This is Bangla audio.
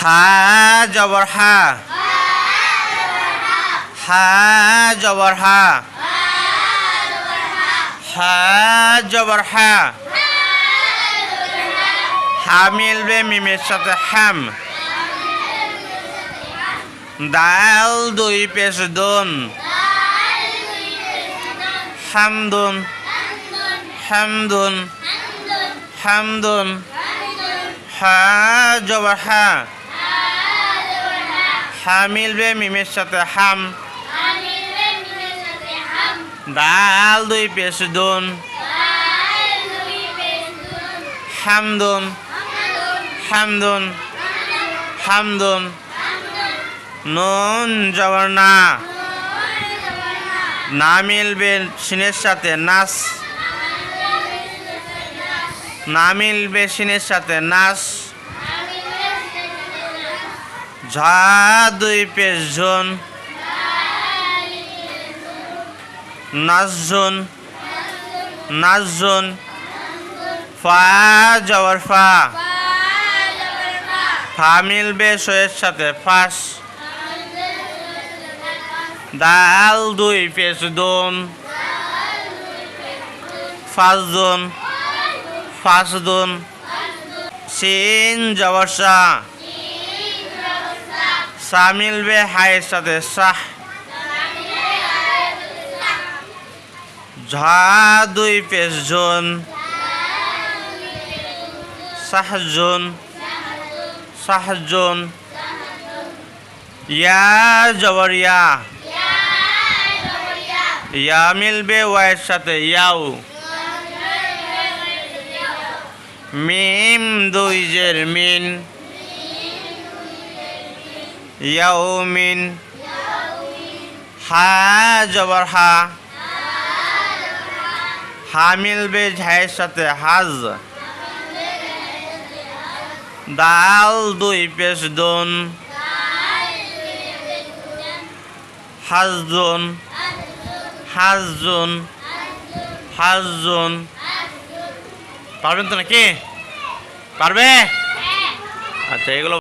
হা জবর হা, হা জবর হা, হা জবর হা। হা মিলবে মিমের সাথে হাম। দাল দুই পেশ দুন, হামদুন, হামদুন, হামদুন। হা জবর হা, হা মিলবে মিমের সাথে হাম। দাল দুই পেশ দুন, হামদুন, হামদুন, হামদুন। নুন জবর না, না মিলবে সিনের সাথে নাস, না মিলবে সিনের সাথে নাস। ঝা দুই পেশ ঝুন, নাজুন, নাজুন। ফা জবর ফা, ফা মিলবে সয়ের সাথে ফাস। দাল দুই পেশ দুন, ফাসদুন, ফাসদুন। সিন জবর সা, সা মিলবে হায়ের সাথে সাহ। ঝা দুই পেশ জুন, সাহজুন, সাহজুন। ইয়া জবর ইয়া, ইয়া মিলবে ওয়াইয়ের সাথে ইয়াও। মিম দুই জের মিন, ইয়াউমিন। হা জবর হা, হা মিলবে ঝায়ের সাথে হাজ। দাল দুই পেশ দুন, হাজুন, হাজুন, হাজুন। পারবেন তো নাকি? পারবে? আচ্ছা, এগুলো